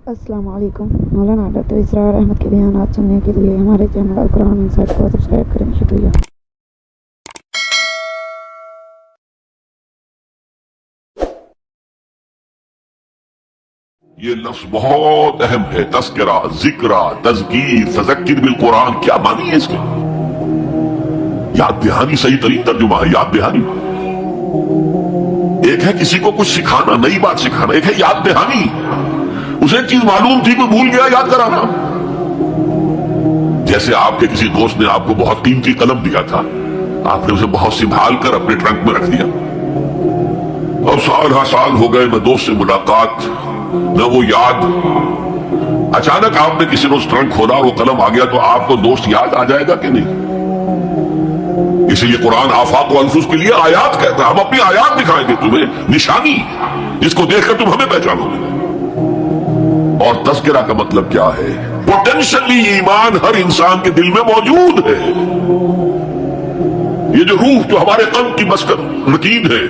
السلام علیکم۔ مولانا ڈاکٹر اسرار احمد کے بیانات سننے کے لیے ہمارے چینل القرآن انسائٹ کو سبسکرائب کریں، شکریہ۔ یہ لفظ بہت اہم ہے، تذکرہ، ذکرہ، تذکیر، تذکر بالقرآن، کیا معنی ہے اس کے؟ یاد دہانی صحیح ترین ترجمہ ہے، یاد دہانی۔ ایک ہے کسی کو کچھ سکھانا، نئی بات سکھانا، ایک ہے یاد دہانی، اسے ایک چیز معلوم تھی کوئی بھول گیا، یاد کرانا۔ جیسے آپ کے کسی دوست نے آپ کو بہت قیمتی قلم دیا تھا، آپ نے اسے بہت سنبھال کر اپنے ٹرنک میں رکھ دیا، اور سال ہا سال ہو گئے، نہ دوست سے ملاقات نہ وہ یاد۔ اچانک آپ نے کسی روز ٹرنک کھولا اور وہ قلم آ گیا، تو آپ کو دوست یاد آ جائے گا کہ نہیں؟ اسی لیے قرآن آفاق و انفس کے لیے آیات کہتا ہے، ہم اپنی آیات دکھائیں گے تمہیں، نشانی جس کو دیکھ کر تم ہمیں پہچانو گے۔ اور تذکرہ کا مطلب کیا ہے؟ پوٹینشلی ایمان ہر انسان کے دل میں موجود ہے، یہ جو روح جو ہمارے قلب کی مسکن رکید ہے،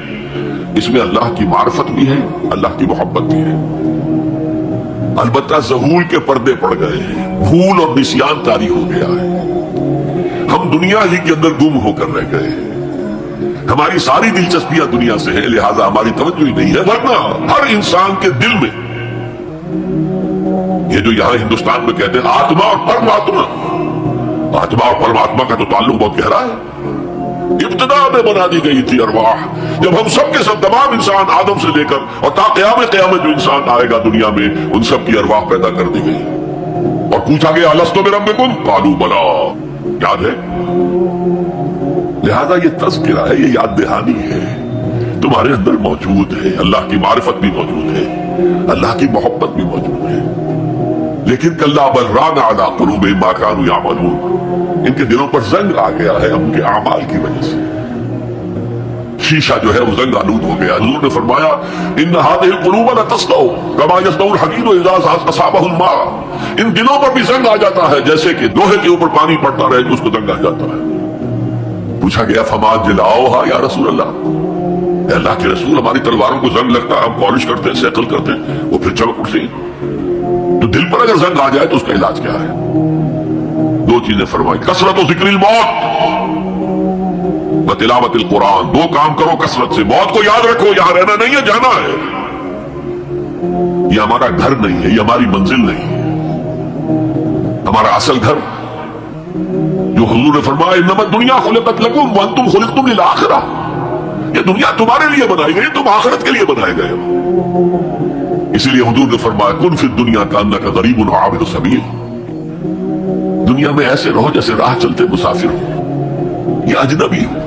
اس میں اللہ کی معرفت بھی ہے، اللہ کی محبت بھی ہے۔ البتہ ذہول کے پردے پڑ گئے ہیں، بھول اور نسیان طاری ہو گیا ہے، ہم دنیا ہی کے اندر گم ہو کر رہ گئے ہیں، ہماری ساری دلچسپیاں دنیا سے ہیں، لہذا ہماری توجہ ہی نہیں ہے۔ ورنہ ہر انسان کے دل میں یہ جو یہاں ہندوستان میں کہتے ہیں آتما اور پرماتما، آتما اور پرماتما کا تو تعلق بہت گہرا ہے۔ ابتدا میں بنا دی گئی تھی ارواح، جب ہم سب کے سب تمام انسان آدم سے لے کر اور تا قیامت جو انسان آئے گا دنیا میں، ان سب کی ارواح پیدا کر دی گئی، اور پوچھا گیا الستو بربکم قالوا بلی، یاد ہے؟ لہذا یہ تذکرہ ہے، یہ یاد دہانی ہے، تمہارے اندر موجود ہے، اللہ کی معرفت بھی موجود ہے، اللہ کی محبت بھی موجود ہے، لیکن کلا بل ران علی قلوبہم ما کانوا یعملون، ان کے دلوں پر زنگ آ گیا ہے ان کے اعمال کی وجہ سے، شیشہ جو ہے وہ زنگ آلود ہو گیا۔ حضور نے فرمایا ان هذه القلوب لتصدع كما يصدع الحديد اذا اصابه الماء، ان دلوں پر بھی زنگ آ جاتا ہے جیسے کہ لوہے کے اوپر پانی پڑتا رہے تو اس کو زنگ آ جاتا ہے۔ پوچھا گیا فما جلاؤها یا رسول اللہ، اے اللہ کے رسول ہماری تلواروں کو زنگ لگتا ہے، ہم پالش کرتے ہیں، سیکل کرتے ہیں، وہ پھر چمک اٹھتی ہیں، تو دل پر اگر زنگ آ جائے تو اس کا علاج کیا ہے؟ دو چیزیں فرمائی، کثرت و ذکر الموت و تلاوت القرآن، دو کام کرو کثرت سے، موت کو یاد رکھو، یہاں رہنا نہیں ہے، جانا ہے، یہ ہمارا گھر نہیں ہے، یہ ہماری منزل نہیں ہے، ہمارا اصل گھر جو حضور نے فرمایا انما الدنیا خلقت لکم وانتم خلقتم للآخرہ، یہ دنیا تمہارے لیے بنائی گئی، تم آخرت کے لیے بنائے گئے ہو۔ اسی لیے حضور نے فرمایا کن فی الدنیا کانک غریب عابر سبیل، دنیا میں ایسے رہو جیسے راہ چلتے مسافر ہو یا اجنبی ہو۔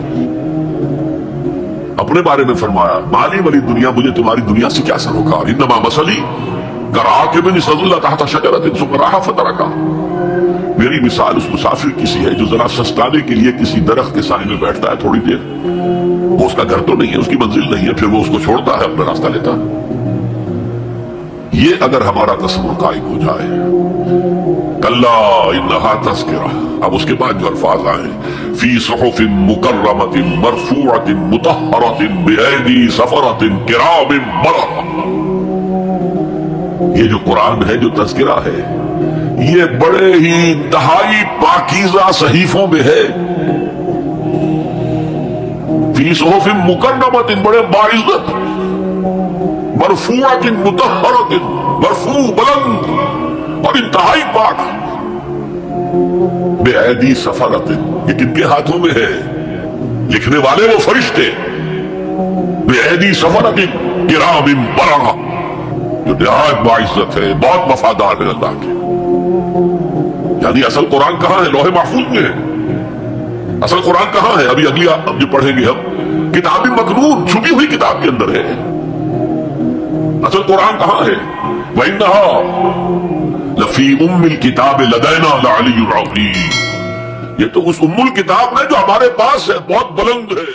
اپنے بارے میں فرمایا مالی والی دنیا، مجھے تمہاری دنیا سے کیا سروکار، انما مثلی کراکب استظل تحت شجرۃ ثم راح فترکھا، میری مثال اس مسافر کی سی ہے جو ذرا سستانے کے لیے کسی درخت کے سائے میں بیٹھتا ہے تھوڑی دیر، وہ اس کا گھر تو نہیں ہے، اس کی منزل نہیں ہے، پھر وہ اس کو چھوڑتا ہے، اپنا راستہ لیتا ہے۔ یہ اگر ہمارا تصور قائم ہو جائے، کلا انہا تذکرہ، اب اس کے بعد جو الفاظ آئے فی صحف مکرمۃ مرفوعۃ مطہرۃ بایدی سفرۃ کرام بررہ، یہ جو قرآن ہے، جو تذکرہ ہے، یہ بڑے ہی انتہائی پاکیزہ صحیفوں میں ہے، فی صحف مکرمۃ، بڑے باعزت، مرفوعۃ مطہرۃ، مرفوع بلند اور انتہائی پاک، بے ایدی سفرۃ، یہ کن کے ہاتھوں میں ہے؟ لکھنے والے وہ فرشتے، بے ایدی سفرۃ کرام بررہ، جو نہایت باعزت ہے، بہت وفادار ہے اللہ کے۔ یعنی اصل قرآن کہاں ہے؟ لوح محفوظ میں ہے۔ اصل قرآن کہاں ہے؟ ابھی اگلی اب جو پڑھیں گے ہم، کتاب مکنون، چھپی ہوئی کتاب کے اندر ہے۔ اصل قرآن کہاں ہے؟ وَإِنَّهَا لَفِي أُمِّ الْكِتَابِ لَدَيْنَا لَعَلِيٌّ عَظِيمٌ، یہ تو اس ام الکتاب ہے جو ہمارے پاس ہے، بہت بلند ہے۔